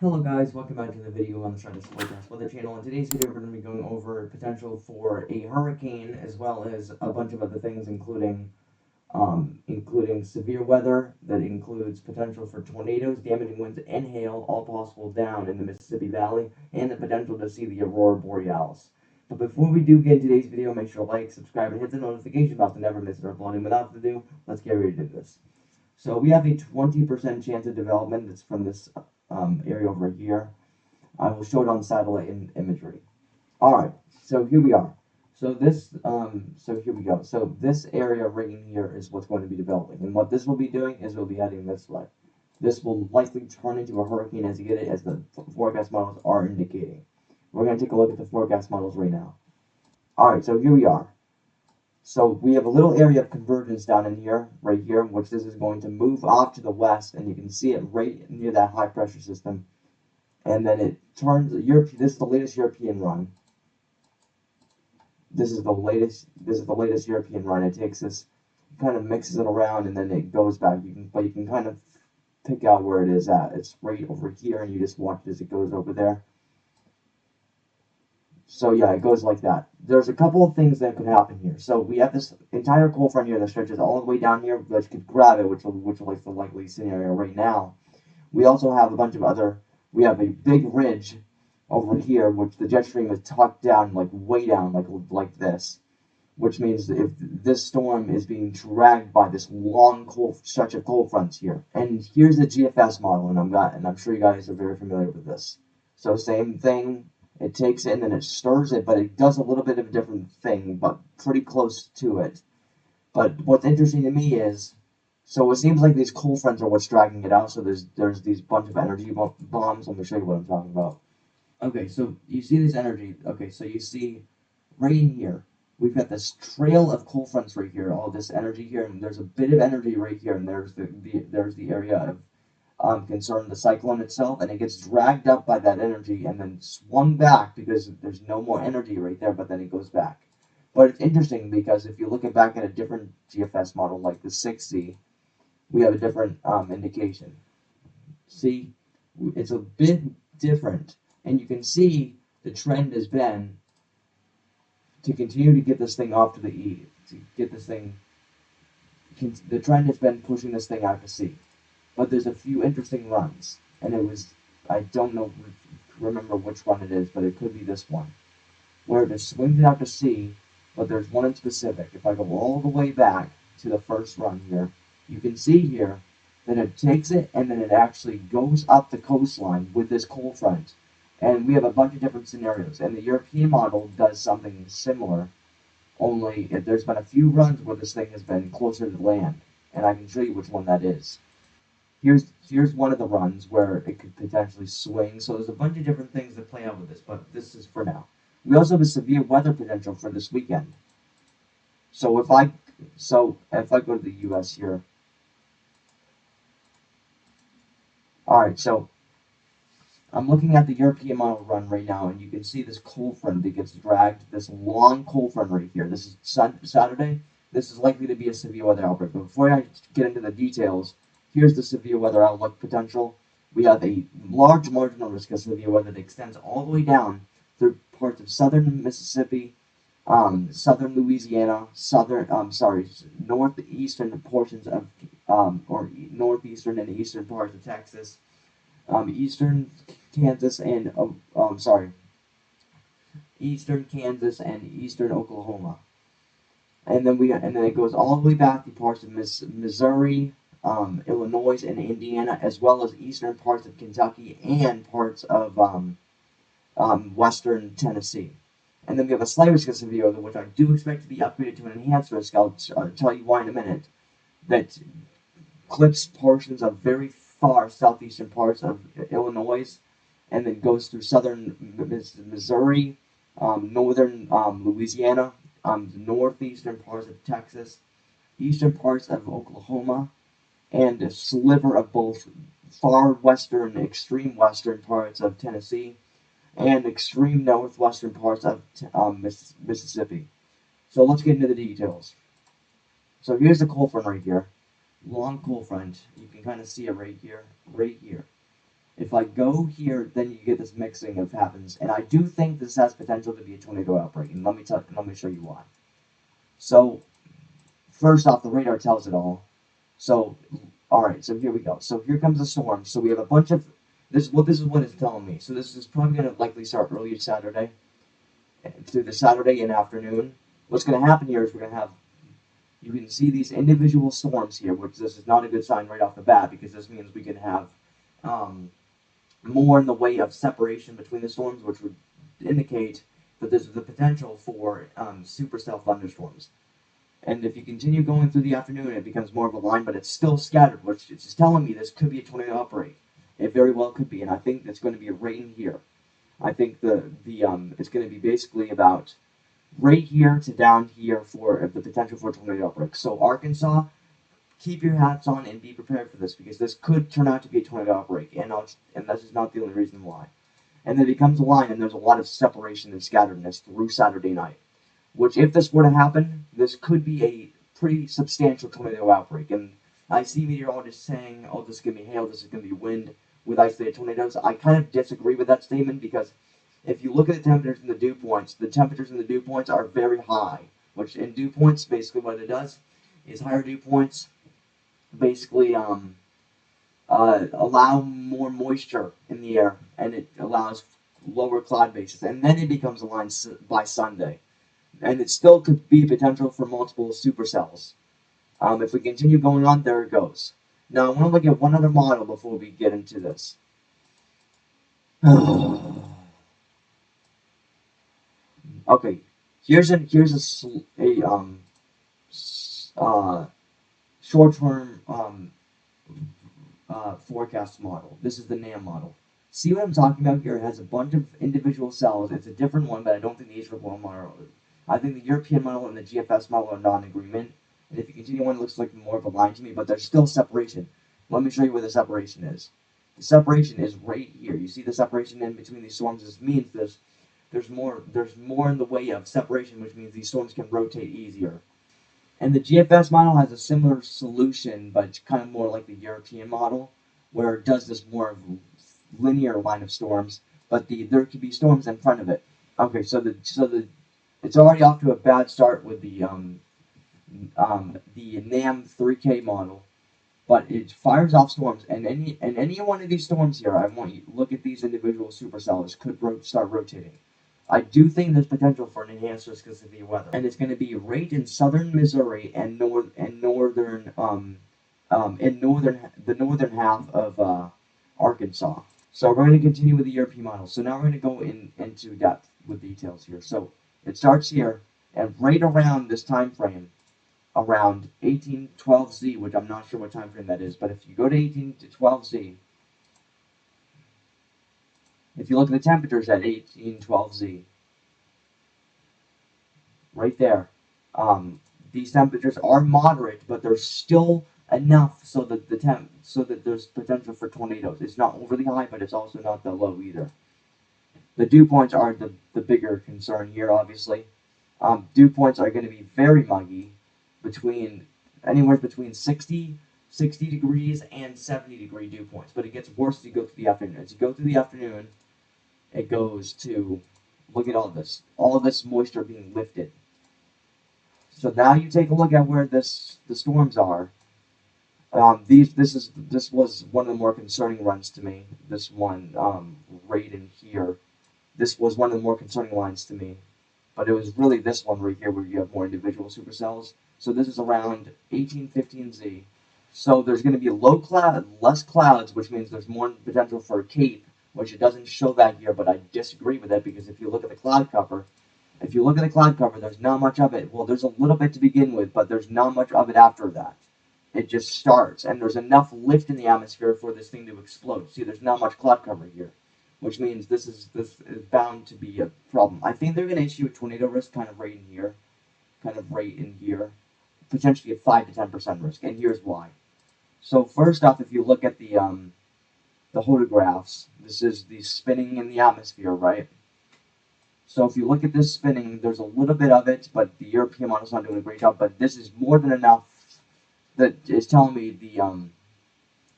Hello guys, welcome back to the video on the Stardust Forecast Weather Channel. In today's video, we're going to be going over potential for a hurricane as well as a bunch of other things, including severe weather that includes potential for tornadoes, damaging winds, and hail, all possible down in the Mississippi Valley, and the potential to see the aurora borealis. But before we do get into today's video, make sure to like, subscribe, and hit the notification bell to never miss it or uploading. Without further ado, let's get ready to do this. So we have a 20% chance of development. That's from this area over here. I will show it on satellite imagery. All right, so here we are. So here we go. So this area right in here is what's going to be developing, and what this will be doing is we'll be heading this way. This will likely turn into a hurricane as you get it, as the forecast models are indicating. We're going to take a look at the forecast models right now. All right, so here we are. So we have a little area of convergence down in here, right here, which this is going to move off to the west, and you can see it right near that high pressure system. And then it turns, this is the latest European run. This is the latest European run. It takes this, kind of mixes it around, and then it goes back. But you can kind of pick out where it is at. It's right over here, and you just watch as it goes over there. So yeah, it goes like that. There's a couple of things that could happen here. So we have this entire cold front here that stretches all the way down here, which could grab it, which will like the likely scenario right now. We also have a bunch of other. We have a big ridge over here, which the jet stream is tucked down, like way down, like this, which means that if this storm is being dragged by this long cold stretch of cold fronts here. And here's the GFS model, and I'm sure you guys are very familiar with this. So same thing. It takes it and then it stirs it, but it does a little bit of a different thing, but pretty close to it. But what's interesting to me is, so it seems like these cold fronts are what's dragging it out. So there's these bunch of energy bombs. Let me show you what I'm talking about. Okay, so you see this energy. Okay, so you see right in here, we've got this trail of cold fronts right here, all this energy here, and there's a bit of energy right here, and there's the area of concern, the cyclone itself, and it gets dragged up by that energy and then swung back because there's no more energy right there, but then it goes back. But it's interesting because if you're looking back at a different GFS model like the 6C, we have a different indication. See, it's a bit different, and you can see the trend has been to continue to get this thing off to the E, to get this thing, the trend has been pushing this thing out to sea. But there's a few interesting runs, and it was, I don't remember which one it is, but it could be this one, where it swings it out to sea, but there's one in specific. If I go all the way back to the first run here, you can see here that it takes it, and then it actually goes up the coastline with this cold front, and we have a bunch of different scenarios, and the European model does something similar, only there's been a few runs where this thing has been closer to land, and I can show you which one that is. Here's one of the runs where it could potentially swing. So there's a bunch of different things that play out with this, but this is for now. We also have a severe weather potential for this weekend. So if I go to the U.S. here, all right. So I'm looking at the European model run right now, and you can see this cold front that gets dragged. This long cold front right here. This is Saturday. This is likely to be a severe weather outbreak. But before I get into the details, here's the severe weather outlook potential. We have a large marginal risk of severe weather that extends all the way down through parts of southern Mississippi, southern Louisiana, northeastern portions of, or northeastern and eastern parts of Texas, eastern Kansas and, eastern Kansas and eastern Oklahoma. And then it goes all the way back to parts of Missouri, Illinois and Indiana, as well as eastern parts of Kentucky and parts of western Tennessee. And then we have a slight risk of severe weather, which I do expect to be upgraded to an enhanced risk. I'll tell you why in a minute. That clips portions of very far southeastern parts of Illinois, and then goes through southern Missouri, northern Louisiana, northeastern parts of Texas, eastern parts of Oklahoma, and a sliver of both far western, extreme western parts of Tennessee, and extreme northwestern parts of Mississippi. So let's get into the details. So here's the cold front right here. Long cold front. You can kind of see it right here. If I go here, then you get this mixing of happens, and I do think this has potential to be a tornado outbreak. And let me show you why. So first off, the radar tells it all. So all right, so here we go. So here comes the storm. So we have a bunch of this is what it's telling me. So this is probably going to likely start early Saturday through the Saturday and afternoon. What's going to happen here is we're going to have you can see these individual storms here, which this is not a good sign right off the bat because this means we can have more in the way of separation between the storms, which would indicate that there's the potential for supercell thunderstorms. And if you continue going through the afternoon, it becomes more of a line, but it's still scattered, which is telling me this could be a tornado outbreak. It very well could be, and I think it's going to be right in here. I think it's going to be basically about right here to down here for the potential for a tornado outbreak. So Arkansas, keep your hats on and be prepared for this because this could turn out to be a tornado outbreak, and this is not the only reason why. And then it becomes a line, and there's a lot of separation and scatteredness through Saturday night. Which, if this were to happen, this could be a pretty substantial tornado outbreak. And I see meteorologists saying, oh, this is going to be hail, this is going to be wind with isolated tornadoes. I kind of disagree with that statement because if you look at the temperatures in the dew points, the temperatures in the dew points are very high. Which, in dew points, basically what it does is higher dew points basically allow more moisture in the air, and it allows lower cloud bases. And then it becomes a line by Sunday. And it still could be potential for multiple supercells. If we continue going on, there it goes. Now, I want to look at one other model before we get into this. Okay, here's a short-term forecast model. This is the NAM model. See what I'm talking about here? It has a bunch of individual cells. It's a different one, but I don't think the H1 model. I think the European model and the GFS model are not in agreement. And if you continue on, it looks like more of a line to me, but there's still separation. Let me show you where the separation is. The separation is right here. You see the separation in between these storms? This means there's more in the way of separation, which means these storms can rotate easier. And the GFS model has a similar solution, but it's kind of more like the European model, where it does this more linear line of storms, but there could be storms in front of it. Okay, so it's already off to a bad start with the NAM 3K model, but it fires off storms, and any one of these storms here, I want you to look at these individual supercells could start rotating. I do think there's potential for an enhanced risk of severe weather, and it's going to be right in southern Missouri and northern half of Arkansas. So we're going to continue with the European model. So now we're going to go into depth with details here. So it starts here, and right around this time frame, around 1812Z, which I'm not sure what time frame that is, but if you go to 1812Z, if you look at the temperatures at 1812Z, right there, these temperatures are moderate, but they're still enough so that there's potential for tornadoes. It's not overly high, but it's also not that low either. The dew points are the bigger concern here, obviously. Dew points are going to be very muggy, anywhere between 60 degrees and 70 degree dew points. But it gets worse as you go through the afternoon. As you go through the afternoon, it goes to, look at all of this moisture being lifted. So now you take a look at where the storms are. This was one of the more concerning runs to me. This one, right in here. This was one of the more concerning lines to me. But it was really this one right here where you have more individual supercells. So this is around 1815Z. So there's going to be less clouds, which means there's more potential for a cape, which it doesn't show that here, but I disagree with it because if you look at the cloud cover, there's not much of it. Well, there's a little bit to begin with, but there's not much of it after that. It just starts, and there's enough lift in the atmosphere for this thing to explode. See, there's not much cloud cover here, which means this is bound to be a problem. I think they're going to issue a tornado risk kind of right in here, potentially a 5 to 10% risk, and here's why. So first off, if you look at the photographs, this is the spinning in the atmosphere, right? So if you look at this spinning, there's a little bit of it, but the European model's not doing a great job. But this is more than enough that is telling me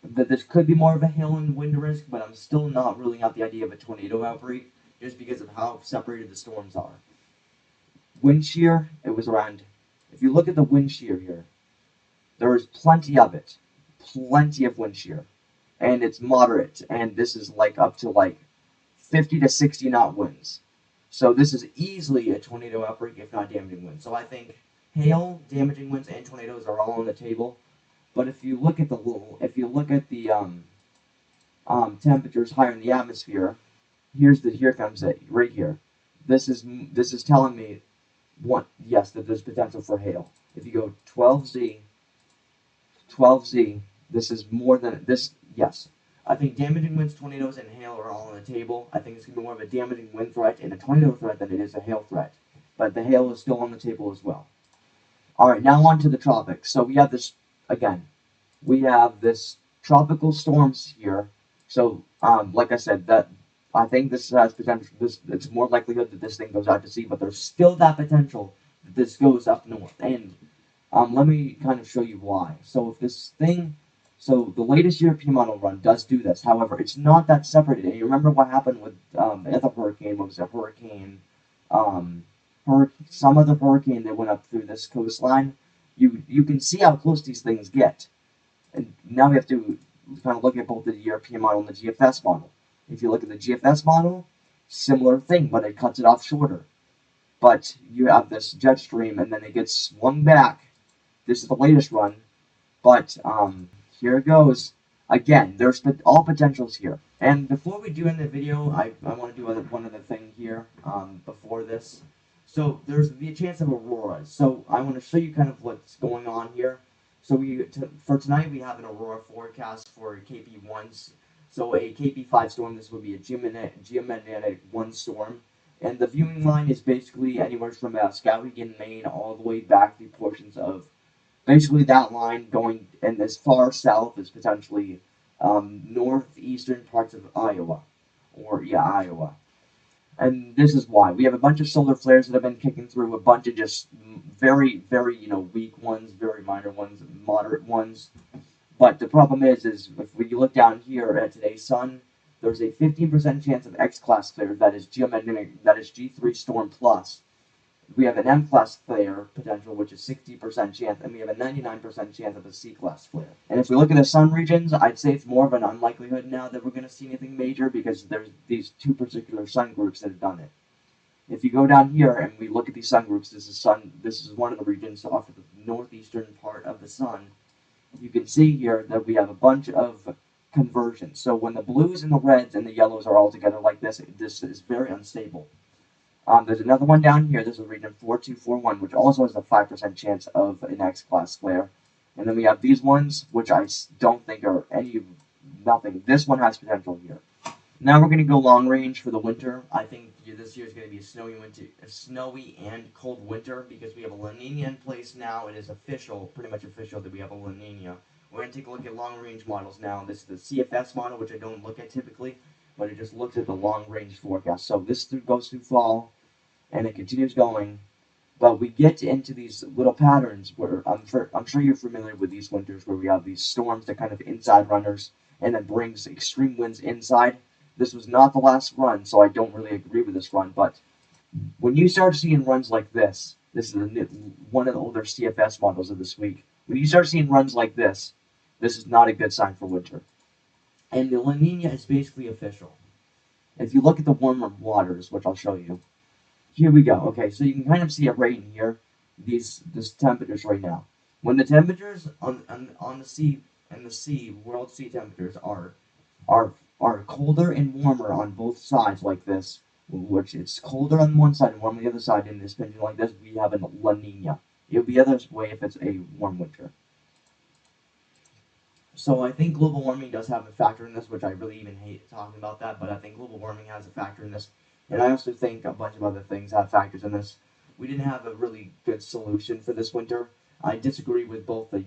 that this could be more of a hail and wind risk, but I'm still not ruling out the idea of a tornado outbreak just because of how separated the storms are. Wind shear, it was around. If you look at the wind shear here, there is plenty of it, plenty of wind shear, and it's moderate, and this is like up to like 50 to 60 knot winds. So this is easily a tornado outbreak, if not damaging winds. So I think hail, damaging winds, and tornadoes are all on the table. But if you look at the temperatures higher in the atmosphere, here comes it right here. This is telling me what yes that there's potential for hail. If you go 12Z, this is more than this. Yes, I think damaging winds, tornadoes, and hail are all on the table. I think it's going to be more of a damaging wind threat and a tornado threat than it is a hail threat. But the hail is still on the table as well. All right, now on to the tropics. So we have this again. We have this tropical storms here. So, like I said, that I think this has potential. This it's more likelihood that this thing goes out to sea, but there's still that potential that this goes up north. And let me kind of show you why. So if this thing, so the latest European model run does do this. However, it's not that separated. And you remember what happened with the other hurricane? What was it? Um, some other hurricane that went up through this coastline. You can see how close these things get. And now we have to kind of look at both the European model and the GFS model. If you look at the GFS model, similar thing, but it cuts it off shorter. But you have this jet stream, and then it gets swung back. This is the latest run, but here it goes. Again, there's all potentials here. And before we do end the video, I want to do one other thing here before this. So there's the chance of auroras. So I want to show you kind of what's going on here. So for tonight we have an aurora forecast for KP1s. So a KP5 storm, this would be a geomagnetic 1 storm. And the viewing line is basically anywhere from Skowhegan, Maine, all the way back through portions of basically that line going and as far south as potentially northeastern parts of Iowa. Iowa. And this is why. We have a bunch of solar flares that have been kicking through, a bunch of just very, very, weak ones, very minor ones, moderate ones. But the problem is if we look down here at today's sun, there's a 15% chance of X-class flares, that is geomagnetic, that is G3 storm plus. We have an M-class flare potential, which is 60% chance, and we have a 99% chance of a C-class flare. And if we look at the sun regions, I'd say it's more of an unlikelihood now that we're going to see anything major because there's these two particular sun groups that have done it. If you go down here and we look at these sun groups, this is one of the regions off of the northeastern part of the sun. You can see here that we have a bunch of conversions. So when the blues and the reds and the yellows are all together like this, this is very unstable. There's another one down here. This is region 4241, which also has a 5% chance of an X-class flare. And then we have these ones, which I don't think are nothing. This one has potential here. Now we're going to go long range for the winter. I think this year is going to be a snowy and cold winter because we have a La Nina in place now. It is official, pretty much official, that we have a La Nina. We're going to take a look at long range models now. This is the CFS model, which I don't look at typically, but it just looks at the long range forecast. So this goes through fall, and it continues going. But we get into these little patterns where I'm sure you're familiar with these winters where we have these storms that kind of inside runners and then brings extreme winds inside. This was not the last run, so I don't really agree with this run. But when you start seeing runs like this is one of the older CFS models of this week. When you start seeing runs like this is not a good sign for winter. And the La Nina is basically official. If you look at the warmer waters, which I'll show you, here we go. Okay, so you can kind of see it right in here. These temperatures right now. When the temperatures on the sea and the sea world sea temperatures are colder and warmer on both sides like this, which it's colder on one side and warm on the other side in this pendulum like this, we have a La Nina. It would be the other way if it's a warm winter. So I think global warming does have a factor in this, which I really even hate talking about that, but I think global warming has a factor in this. And I also think a bunch of other things have factors in this. We didn't have a really good solution for this winter. I disagree with both the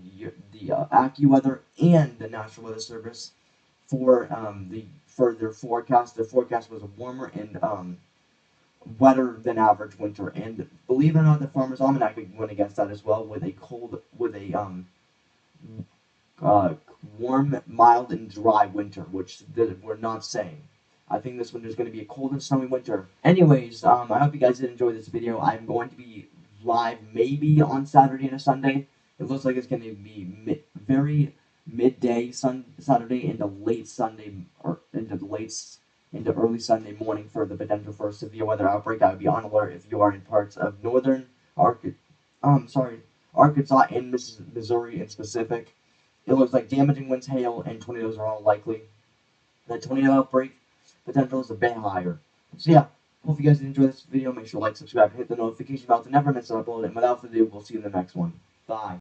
AccuWeather and the National Weather Service for their forecast. Their forecast was a warmer and wetter than average winter. And believe it or not, the Farmer's Almanac went against that as well with a warm, mild, and dry winter, which we're not saying. I think this winter is going to be a cold and snowy winter. Anyways, I hope you guys did enjoy this video. I'm going to be live maybe on Saturday and a Sunday. It looks like it's going to be very midday Saturday into late Sunday, or into early Sunday morning for the potential for a severe weather outbreak. I would be on alert if you are in parts of northern Arkansas and Missouri in specific. It looks like damaging winds, hail, and tornadoes are all likely. The tornado outbreak potential is a bit higher. So yeah, hope you guys did enjoy this video. Make sure to like, subscribe, and hit the notification bell to never miss an upload. And without further ado, we'll see you in the next one. Bye.